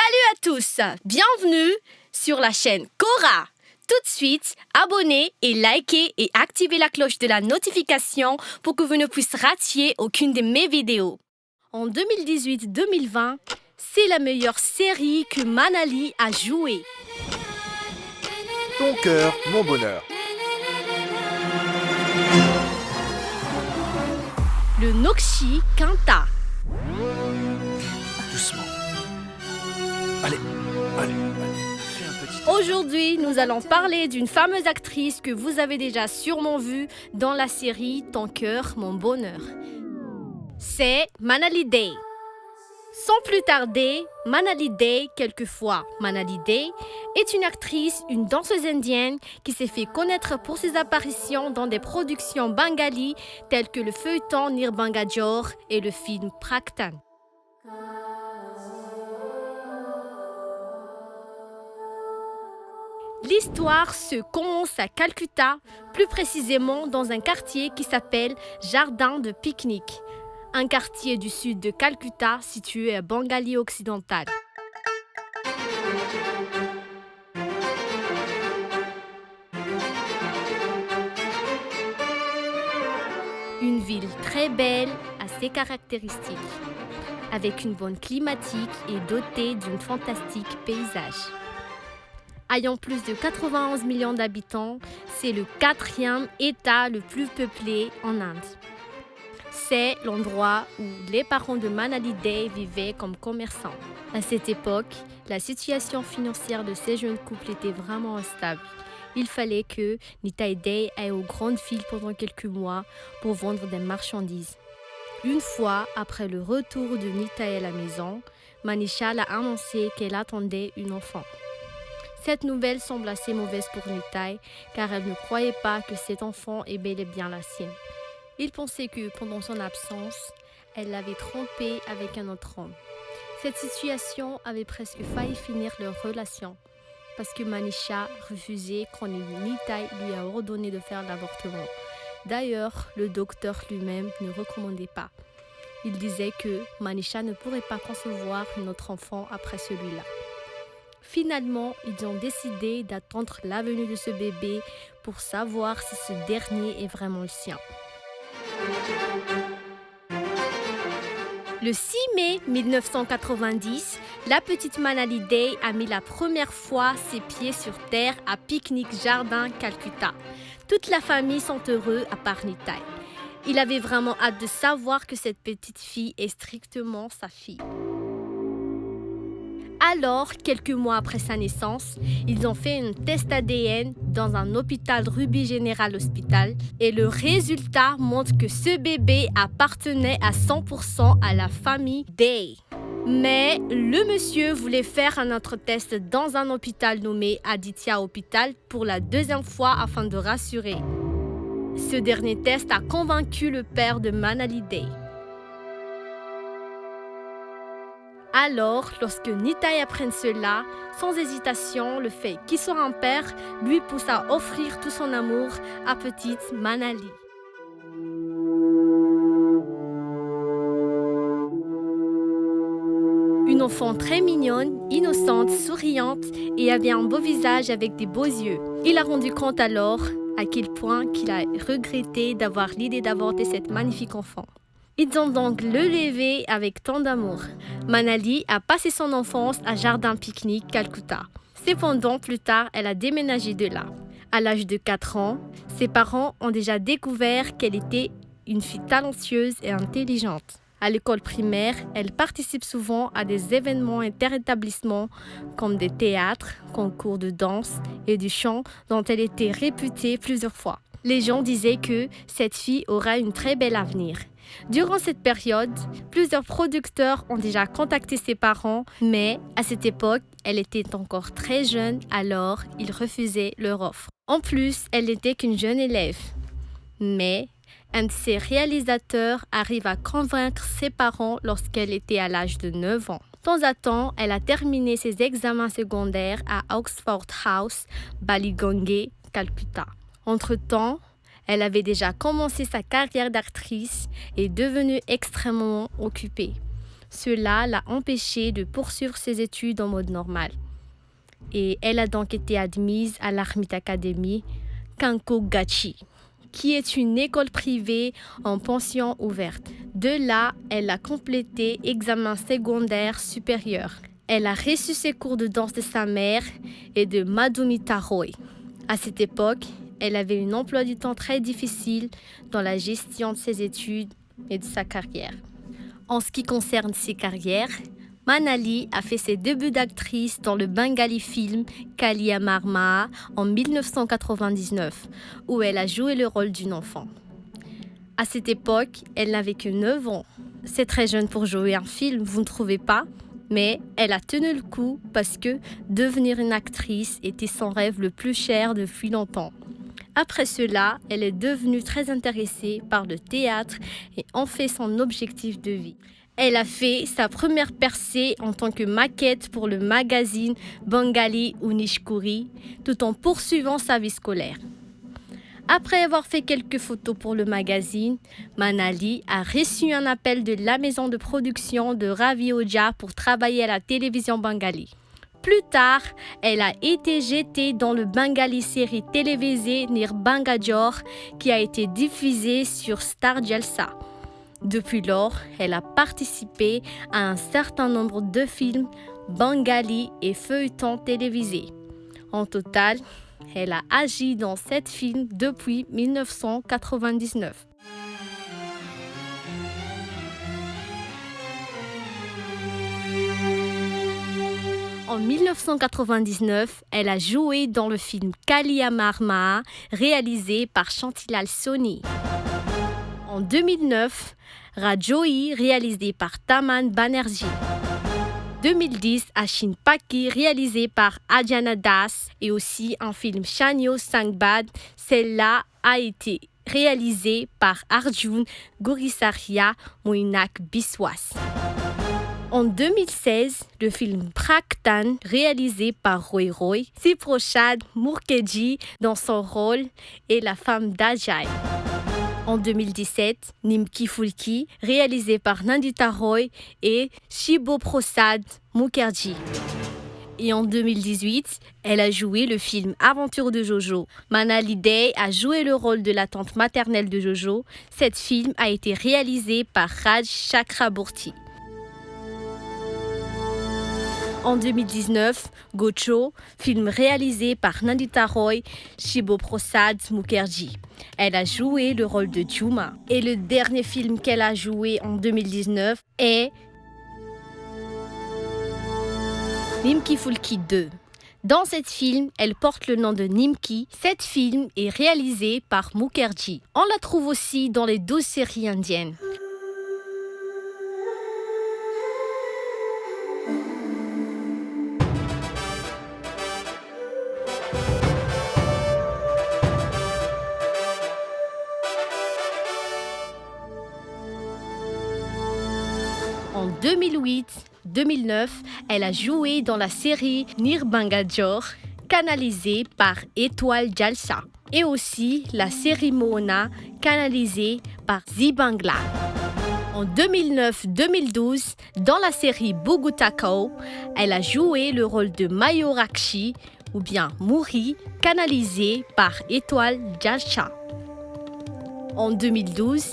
Salut à tous, bienvenue sur la chaîne Cora. Tout de suite, abonnez et likez et activez la cloche de la notification pour que vous ne puissiez rater aucune de mes vidéos. En 2018-2020, c'est la meilleure série que Manali a jouée. Ton cœur, mon bonheur. Le Nokshi Kanta. Doucement. Allez. Fais un petit... Aujourd'hui, nous allons parler d'une fameuse actrice que vous avez déjà sûrement vue dans la série Ton cœur, mon bonheur. C'est Manali Dey. Sans plus tarder, Manali Dey, quelquefois Manali Dey, est une actrice, une danseuse indienne qui s'est fait connaître pour ses apparitions dans des productions bengali telles que le feuilleton Nirbangajor et le film Praktan. L'histoire se commence à Calcutta, plus précisément dans un quartier qui s'appelle Jardin de pique-nique, un quartier du sud de Calcutta situé à Bengali occidental. Une ville très belle, assez caractéristique, avec une bonne climatique et dotée d'un fantastique paysage. Ayant plus de 91 millions d'habitants, c'est le 4e État le plus peuplé en Inde. C'est l'endroit où les parents de Manali Dey vivaient comme commerçants. À cette époque, la situation financière de ces jeunes couples était vraiment instable. Il fallait que Nitai Dey aille aux grandes villes pendant quelques mois pour vendre des marchandises. Une fois après le retour de Nitai à la maison, Manisha l'a annoncé qu'elle attendait un enfant. Cette nouvelle semble assez mauvaise pour Nitai car elle ne croyait pas que cet enfant est bel et bien la sienne. Il pensait que pendant son absence, elle l'avait trompé avec un autre homme. Cette situation avait presque failli finir leur relation parce que Manisha refusait quand Nitai lui a ordonné de faire l'avortement. D'ailleurs, le docteur lui-même ne recommandait pas. Il disait que Manisha ne pourrait pas concevoir un autre enfant après celui-là. Finalement, ils ont décidé d'attendre la venue de ce bébé pour savoir si ce dernier est vraiment le sien. Le 6 mai 1990, la petite Manali Dey a mis la première fois ses pieds sur terre à Picnic Jardin, Calcutta. Toute la famille sont heureux à part Nitai. Il avait vraiment hâte de savoir que cette petite fille est strictement sa fille. Alors, quelques mois après sa naissance, ils ont fait un test ADN dans un hôpital Ruby General Hospital et le résultat montre que ce bébé appartenait à 100% à la famille Dey. Mais le monsieur voulait faire un autre test dans un hôpital nommé Aditya Hospital pour la 2e fois afin de rassurer. Ce dernier test a convaincu le père de Manali Dey. Alors, lorsque Nitai apprend cela, sans hésitation, le fait qu'il soit un père lui pousse à offrir tout son amour à petite Manali. Une enfant très mignonne, innocente, souriante et avait un beau visage avec des beaux yeux. Il a rendu compte alors à quel point qu'il a regretté d'avoir l'idée d'avorter cette magnifique enfant. Ils ont donc le levé avec tant d'amour. Manali a passé son enfance à Jardin Pique-nique, Calcutta. Cependant, plus tard, elle a déménagé de là. À l'âge de 4 ans, ses parents ont déjà découvert qu'elle était une fille talentueuse et intelligente. À l'école primaire, elle participe souvent à des événements interétablissements comme des théâtres, concours de danse et du chant dont elle était réputée plusieurs fois. Les gens disaient que cette fille aura un très bel avenir. Durant cette période, plusieurs producteurs ont déjà contacté ses parents, mais à cette époque, elle était encore très jeune, alors ils refusaient leur offre. En plus, elle n'était qu'une jeune élève. Mais un de ses réalisateurs arrive à convaincre ses parents lorsqu'elle était à l'âge de 9 ans. De temps à temps, elle a terminé ses examens secondaires à Oxford House, Ballygunge, Calcutta. Entre-temps, elle avait déjà commencé sa carrière d'actrice et est devenue extrêmement occupée. Cela l'a empêchée de poursuivre ses études en mode normal. Et elle a donc été admise à l'Armit Academy Kankogachi, qui est une école privée en pension ouverte. De là, elle a complété examen secondaire supérieur. Elle a reçu ses cours de danse de sa mère et de Madhumita Roy. À cette époque, elle avait un emploi du temps très difficile dans la gestion de ses études et de sa carrière. En ce qui concerne ses carrières, Manali a fait ses débuts d'actrice dans le bengali film Kalia Marma en 1999, où elle a joué le rôle d'une enfant. À cette époque, elle n'avait que 9 ans. C'est très jeune pour jouer un film, vous ne trouvez pas ? Mais elle a tenu le coup parce que devenir une actrice était son rêve le plus cher depuis longtemps. Après cela, elle est devenue très intéressée par le théâtre et en fait son objectif de vie. Elle a fait sa première percée en tant que maquette pour le magazine Bengali Unishkuri, tout en poursuivant sa vie scolaire. Après avoir fait quelques photos pour le magazine, Manali a reçu un appel de la maison de production de Ravi Oja pour travailler à la télévision bengali. Plus tard, elle a été jetée dans le bengali série télévisée Nirbangajor qui a été diffusée sur Star Jalsa. Depuis lors, elle a participé à un certain nombre de films bengali et feuilletons télévisés. En total, elle a agi dans 7 films depuis 1999. En 1999, elle a joué dans le film Kalia Marma, réalisé par Shantilal Soni. En 2009, Rajoi, réalisé par Taman Banerjee. 2010, Ashin Paki, réalisé par Adjana Das, et aussi un film Chanyo Sangbad. Celle-là a été réalisée par Arjun Gurisaria Moinak Biswas. En 2016, le film Praktan, réalisé par Roy Roy, Siprochad Mukherjee dans son rôle est la femme d'Ajay. En 2017, Nimki Fulki, réalisé par Nandita Roy et Shibo Prasad Mukherjee. Et en 2018, elle a joué le film Aventure de Jojo. Manali Dey a joué le rôle de la tante maternelle de Jojo. Cet film a été réalisé par Raj Chakraborty. En 2019, Gocho, film réalisé par Nandita Roy, Shibo Prasad Mukherjee. Elle a joué le rôle de Juma. Et le dernier film qu'elle a joué en 2019 est Nimki Fulki 2. Dans cet film, elle porte le nom de Nimki. Cet film est réalisé par Mukherjee. On la trouve aussi dans les 12 séries indiennes. En 2008-2009, elle a joué dans la série Nirbangajor, canalisée par Étoile Jalsa, et aussi la série Mona, canalisée par Zee Bangla. En 2009-2012, dans la série Bugutakau, elle a joué le rôle de Mayorakshi, ou bien Muri, canalisée par Étoile Jalsa. En 2012,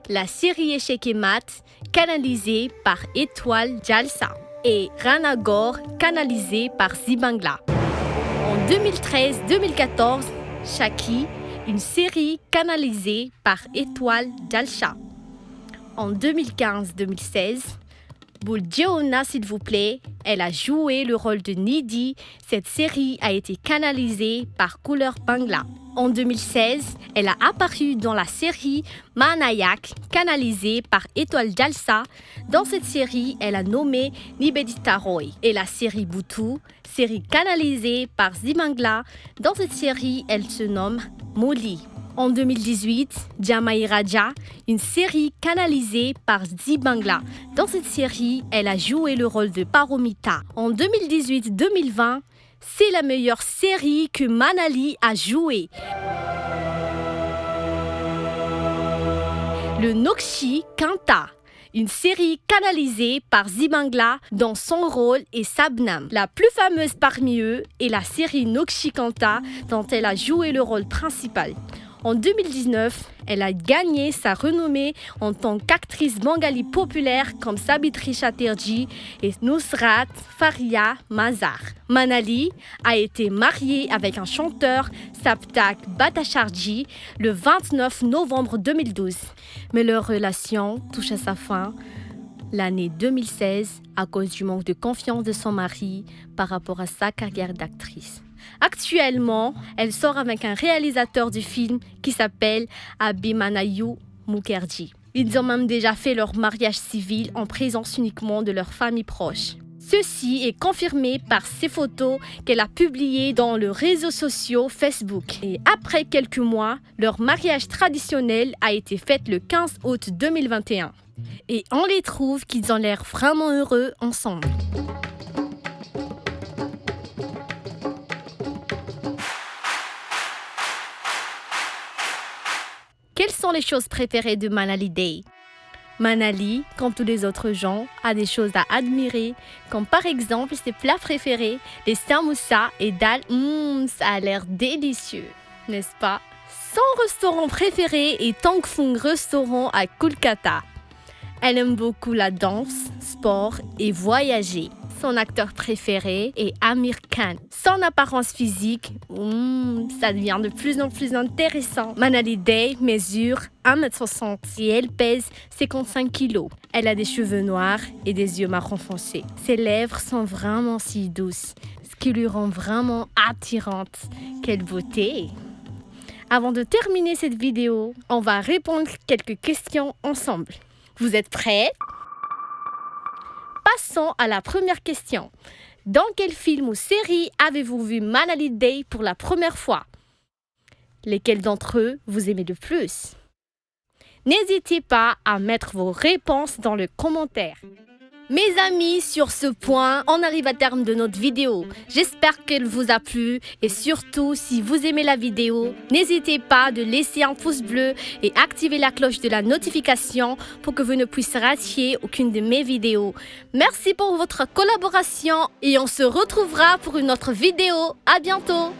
la série Échec et Mat, canalisée par Étoile Jalsa, et Ranagore, canalisée par Zee Bangla. En 2013-2014, Shaki, une série canalisée par Étoile Jalsa. En 2015-2016, Buljeona s'il vous plaît, elle a joué le rôle de Nidhi. Cette série a été canalisée par Couleur Bangla. En 2016, elle a apparu dans la série Manayak, canalisée par Étoile Jalsa. Dans cette série, elle a nommé Nibedita Roy. Et la série Boutou, série canalisée par Zee Bangla. Dans cette série, elle se nomme Molly. En 2018, Jamai Raja, une série canalisée par Zee Bangla. Dans cette série, elle a joué le rôle de Paromita. En 2018-2020, c'est la meilleure série que Manali a jouée. Le Nokshi Kanta, une série canalisée par Zibangla dont son rôle est Sabnam. La plus fameuse parmi eux est la série Nokshikanta dont elle a joué le rôle principal. En 2019, elle a gagné sa renommée en tant qu'actrice bengali populaire comme Sabitri Chatterjee et Nusrat Faria Mazar. Manali a été mariée avec un chanteur, Saptak Bhattacharjee, le 29 novembre 2012. Mais leur relation touche à sa fin l'année 2016 à cause du manque de confiance de son mari par rapport à sa carrière d'actrice. Actuellement, elle sort avec un réalisateur du film qui s'appelle Abhimanyu Mukherjee. Ils ont même déjà fait leur mariage civil en présence uniquement de leurs familles proches. Ceci est confirmé par ces photos qu'elle a publiées dans le réseau social Facebook. Et après quelques mois, leur mariage traditionnel a été fait le 15 août 2021. Et on les trouve qu'ils ont l'air vraiment heureux ensemble. Quelles sont les choses préférées de Manali Dey? Manali, comme tous les autres gens, a des choses à admirer, comme par exemple ses plats préférés, les samoussas et dal. Ça a l'air délicieux, n'est-ce pas? Son restaurant préféré est Tangfung Restaurant à Kolkata. Elle aime beaucoup la danse, sport et voyager. Son acteur préféré est Amir Khan. Son apparence physique, ça devient de plus en plus intéressant. Manali Dey mesure 1m60 et elle pèse 55 kg. Elle a des cheveux noirs et des yeux marron foncé. Ses lèvres sont vraiment si douces, ce qui lui rend vraiment attirante. Quelle beauté! Avant de terminer cette vidéo, on va répondre quelques questions ensemble. Vous êtes prêts? Passons à la première question. Dans quel film ou série avez-vous vu Manali Dey pour la première fois? Lesquels d'entre eux vous aimez le plus? N'hésitez pas à mettre vos réponses dans le commentaire. Mes amis, sur ce point, on arrive à terme de notre vidéo. J'espère qu'elle vous a plu et surtout, si vous aimez la vidéo, n'hésitez pas de laisser un pouce bleu et activer la cloche de la notification pour que vous ne puissiez rater aucune de mes vidéos. Merci pour votre collaboration et on se retrouvera pour une autre vidéo. À bientôt!